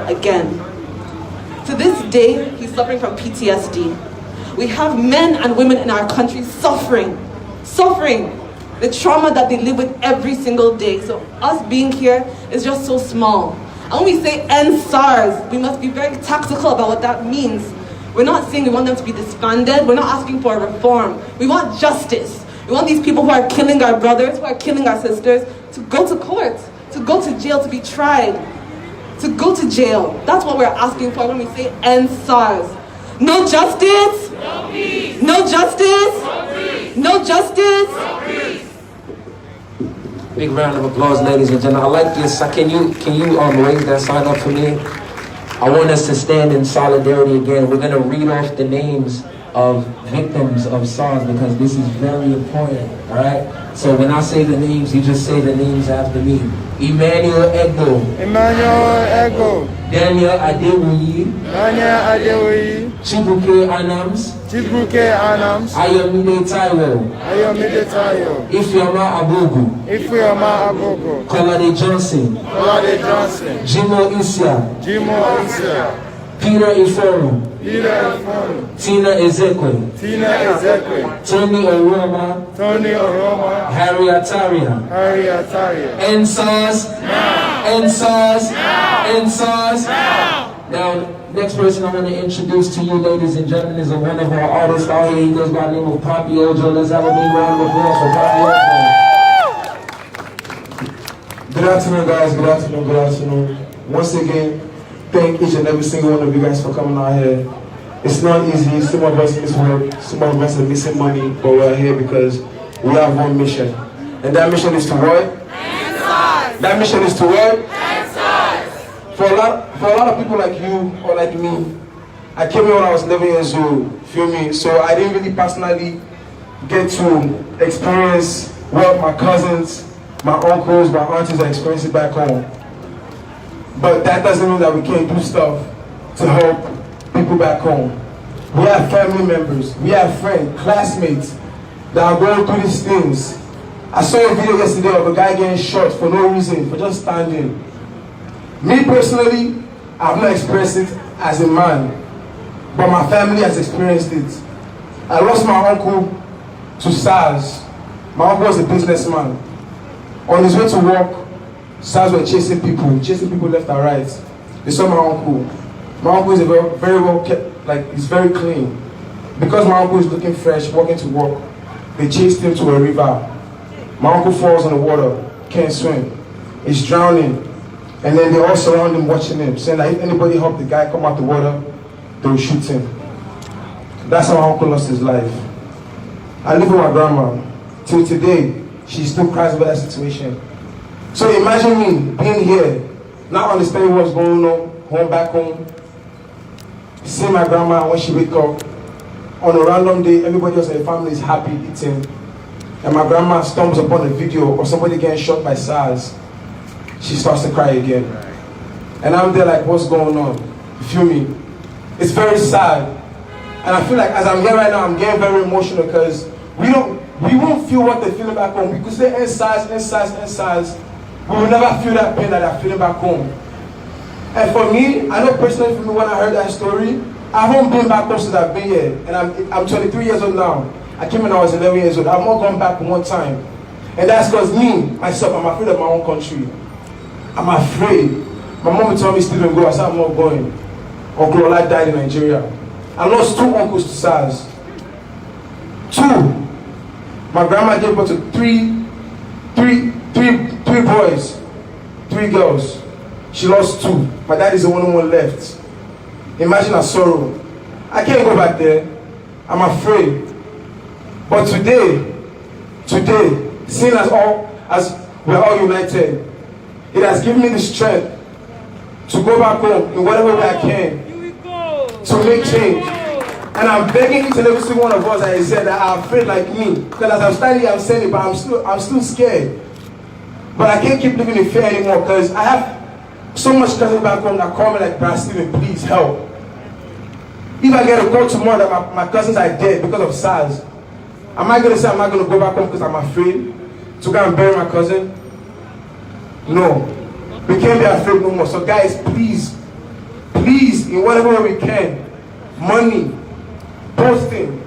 again. To this day, he's suffering from PTSD. We have men and women in our country suffering the trauma that they live with every single day. So us being here is just so small. And when we say end SARS, we must be very tactical about what that means. We're not saying we want them to be disbanded. We're not asking for a reform. We want justice. We want these people who are killing our brothers, who are killing our sisters, to go to court, to go to jail, to be tried, to go to jail. That's what we're asking for when we say end SARS. No justice? No peace. No justice? No peace. No justice? No peace. Big round of applause, ladies and gentlemen. I like this. Can you raise that sign up for me? I want us to stand in solidarity again. We're going to read off the names of victims of SARS because this is very important, all right? So when I say the names, you just say the names after me. Emmanuel Ego. Emmanuel Ego. Daniel Adewoyi. Daniel Adewoyi. Chibuke Anams. Chibuke Anams. Ayomide Taiwo. Ayomide Taiwo. Ifeoma Abogu. Ifeoma Abogu. Kolade Johnson. Kolade Johnson. Jimo Isia. Jimo Isia. Peter Iforu. Peter Iforu. Tina Ezekwe. Tina Ezekwe. Tony Oroma. Tony Oroma. Harry Ataria. Harry Ataria. endsars. Now. endsars. Now. endsars. Now, next person I want to introduce to you, ladies and gentlemen, is one of our artists out here. He goes by the name of Poppy Ojo. Let's have a big round of applause for Poppy Ojo. Good afternoon, guys. Good afternoon. Good afternoon. Once again, thank each and every single one of you guys for coming out here. It's not easy. Some of us miss work. Some of us are missing money, but we're here because we have one mission. And that mission is to what? endsars. That mission is to what? endsars. For a lot of people like you or like me, I came here when I was 11 years old, feel me? So I didn't really personally get to experience what my cousins, my uncles, my aunties are experiencing back home. But that doesn't mean that we can't do stuff to help people back home. We have family members, we have friends, classmates that are going through these things. I saw a video yesterday of a guy getting shot for no reason, for just standing. Me personally, I've not experienced it as a man, but my family has experienced it. I lost my uncle to SARS. My uncle was a businessman. On his way to work, SARS were chasing people left and right. They saw my uncle. My uncle is a very well kept, like he's very clean. Because my uncle is looking fresh, walking to work, they chased him to a river. My uncle falls in the water, can't swim. He's drowning. And then they all surround him, watching him, saying that if anybody help the guy come out the water, they will shoot him. That's how my uncle lost his life. I live with my grandma. Till today, she still cries about that situation. So imagine me being here, not understanding what's going on, back home, seeing my grandma when she wake up, on a random day, everybody else in the family is happy eating, and my grandma stumbles upon a video of somebody getting shot by SARS. She starts to cry again. And I'm there like, what's going on? You feel me? It's very sad. And I feel like as I'm here right now, I'm getting very emotional because we won't feel what they're feeling back home. We could say endsars, endsars, endsars. We will never feel that pain that they're feeling back home. And for me, I know personally for me when I heard that story, I haven't been back home since I've been here. And I'm 23 years old now. I came when I was 11 years old. I've not gone back one time. And that's because me, myself, I'm afraid of my own country. I'm afraid. My mom told me still don't go. I said I'm not going. Uncle Ola died in Nigeria. I lost 2 uncles to SARS. 2. My grandma gave birth to three boys, 3 girls. She lost 2. My dad is the only one left. Imagine her sorrow. I can't go back there. I'm afraid. But today, seeing as we're all united, it has given me the strength to go back home in whatever way I can to make change. And I'm begging each and every single one of us, as I said, that are afraid like me. Because as I'm standing here, I'm saying it, but I'm still scared. But I can't keep living in fear anymore because I have so much cousins back home that call me like, Brad Steven, please help. If I get a call tomorrow that my cousins are dead because of SARS, am I going to say I'm not going to go back home because I'm afraid to go and bury my cousin? No. We can't be afraid no more. So guys, please, please, in whatever way we can, money, posting,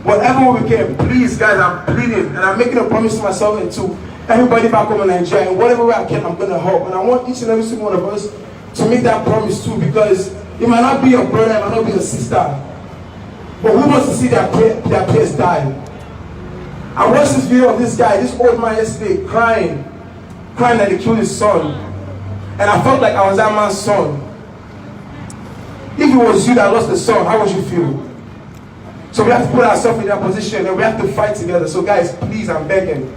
whatever way we can, please, guys, I'm pleading, and I'm making a promise to myself and to everybody back home in Nigeria, in whatever way I can, I'm gonna help. And I want each and every single one of us to make that promise too, because it might not be your brother, it might not be your sister, but who wants to see their peers die? I watched this video of this guy, this old man yesterday, crying that they killed his son. And I felt like I was that man's son. If it was you that lost the son, how would you feel? So we have to put ourselves in that position and we have to fight together. So guys, please, I'm begging.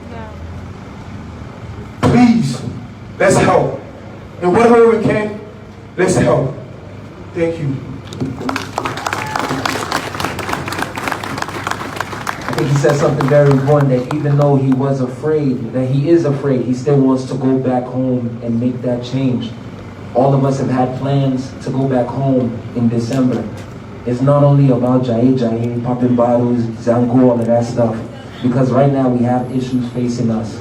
Please, let's help. In whatever way we can, let's help. Thank you. I think he said something very important, that even though he was afraid, that he is afraid, he still wants to go back home and make that change. All of us have had plans to go back home in December. It's not only about Jaye, popping bottles, Zango, all of that stuff. Because right now we have issues facing us.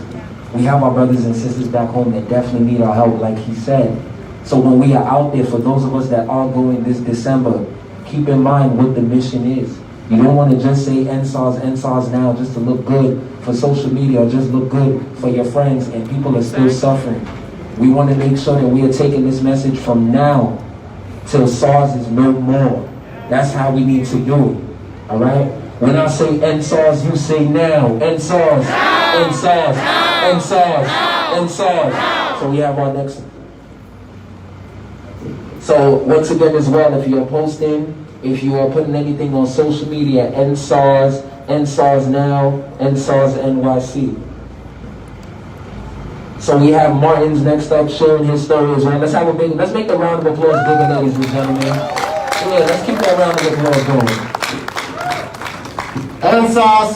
We have our brothers and sisters back home that definitely need our help, like he said. So when we are out there, for those of us that are going this December, keep in mind what the mission is. You don't want to just say endsars now just to look good for social media or just look good for your friends, and people are still suffering. We want to make sure that we are taking this message from now till SARS is no more. That's how we need to do it. All right? When I say endsars, you say now. Endsars, endsars, endsars, endsars. So we have our next one. So once again as well, if you're posting, if you are putting anything on social media, endsars, endsars now, endsars NYC. So we have Martin's next up, sharing his story as well. Let's make a round of applause bigger, ladies and gentlemen. Yeah, let's keep that round of applause going. endsars.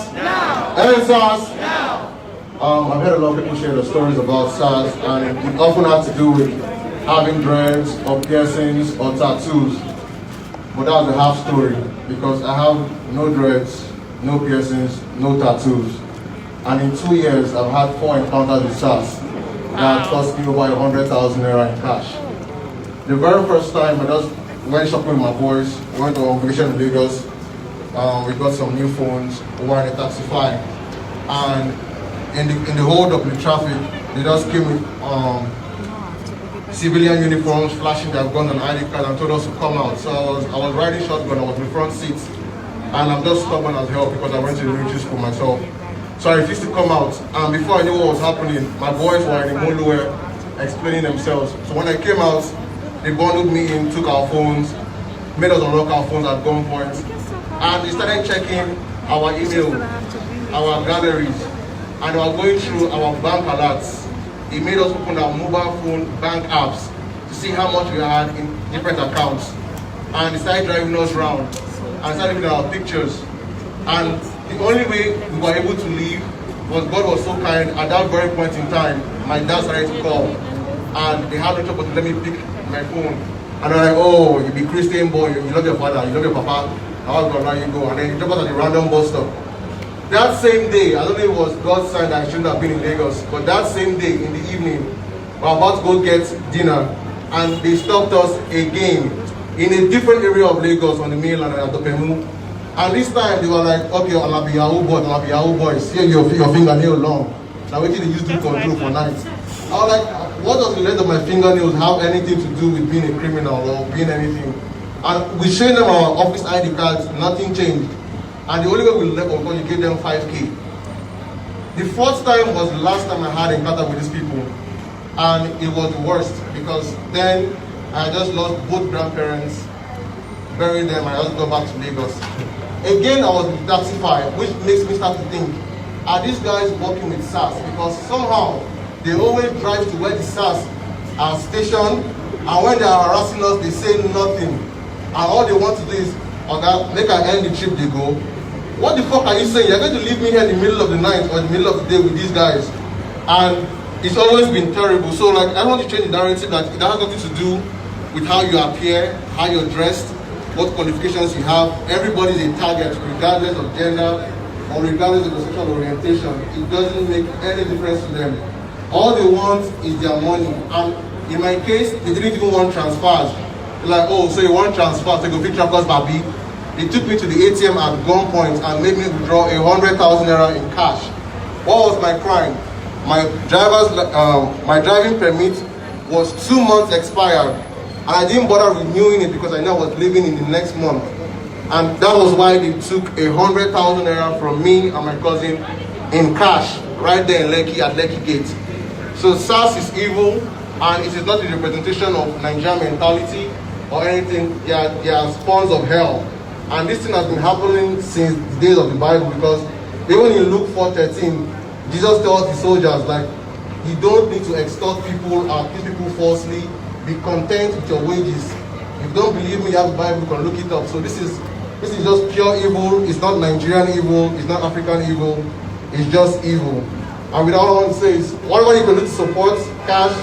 endsars. I've heard a lot of people share the stories about SARS, and it often has to do with having dreads or piercings or tattoos. But that's the half story, because I have no dreads, no piercings, no tattoos. And in 2 years, I've had 4 encounters with SARS that cost me over 100,000 naira in cash. The very first time I just went shopping with my boys, went on vacation in Lagos. We got some new phones, we were in a taxify. And in the hold up in the traffic, they just came with civilian uniforms, flashing their gun and ID card, and told us to come out. So I was riding shotgun, I was in the front seat, and I'm just stubborn as hell because I went to the military school myself. So I refused to come out, and before I knew what was happening, my boys were in the Moluwe explaining themselves. So when I came out, they bundled me in, took our phones, made us unlock our phones at gunpoint, and they started checking our email, our galleries, and they were going through our bank alerts. They made us open our mobile phone bank apps to see how much we had in different accounts. And they started driving us around and started looking at our pictures. And the only way we were able to leave was God was so kind. At that very point in time, my dad started to call. And they had no choice but to let me pick my phone. And they're like, oh, you be Christian boy, you love your father, you love your papa, how is God let you go? And then you drop us at the random bus stop. That same day, I don't know if it was God's sign that I shouldn't have been in Lagos, but that same day in the evening, we were about to go get dinner, and they stopped us again in a different area of Lagos on the mainland at Dopemu. And this time they were like, okay, I'll be Yahoo boys, here your fingernail long. Now wait till they use to control for nights. I was like, what does the length of my fingernails have anything to do with being a criminal or being anything? And we showed them our office ID cards, nothing changed. And the only way we left was when you gave them 5K. The fourth time was the last time I had encounter with these people. And it was the worst, because then I just lost both grandparents, buried them, and I just got back to Lagos. Again, I was in Taxify, which makes me start to think, are these guys working with SARS? Because somehow, they always drive to where the SARS are stationed, and when they are harassing us, they say nothing. And all they want to do is, okay, make I end the trip, they go. What the fuck are you saying? You're going to leave me here in the middle of the night or in the middle of the day with these guys. And it's always been terrible. So like, I don't want to change the narrative that it has nothing to do with how you appear, how you're dressed, what qualifications you have. Everybody is a target, regardless of gender or regardless of the sexual orientation. It doesn't make any difference to them. All they want is their money. And in my case, they didn't even want transfers. Like, oh, so you want transfer, take a picture of Babi. He took me to the ATM at gunpoint and made me withdraw 100,000 naira in cash. What was my crime? My driving permit was 2 months expired, and I didn't bother renewing it because I know I was leaving in the next month. And that was why they took 100,000 naira from me and my cousin in cash right there in Lekki at Lekki Gate. So SARS is evil, and it is not a representation of Nigerian mentality or anything. They are spawns of hell. And this thing has been happening since the days of the Bible, because even in Luke 4:13, Jesus tells the soldiers, like, you don't need to extort people or accuse people falsely. Be content with your wages. If you don't believe me, you have the Bible, you can look it up. So this is just pure evil. It's not Nigerian evil. It's not African evil. It's just evil. And with all I want to say is, whatever you can do to support, cash,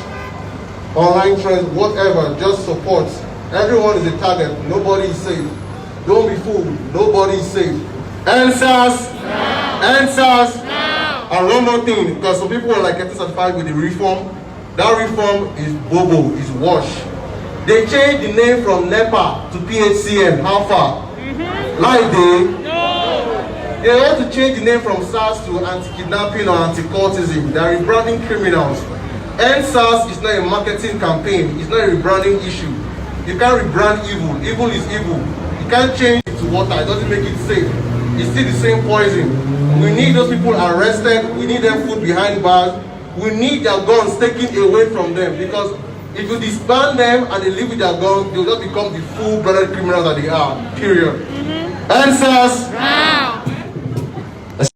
online trends, whatever, just support. Everyone is a target. Nobody is safe. Don't be fooled. Nobody is safe. Endsars! Endsars! And one more thing, because some people are like getting satisfied with the reform. That reform is bobo, is wash. They changed the name from NEPA to PHCN. How far? Like they want to change the name from SARS to anti-kidnapping or anti-cultism. They are rebranding criminals. Endsars is not a marketing campaign. It's not a rebranding issue. You can't rebrand evil. Evil is evil. You can't change it to water. It doesn't make it safe. It's still the same poison. We need those people arrested. We need them put behind bars. We need their guns taken away from them, because if you disband them and they live with their guns, they'll just become the full-blooded criminals that they are. Period. Endsars!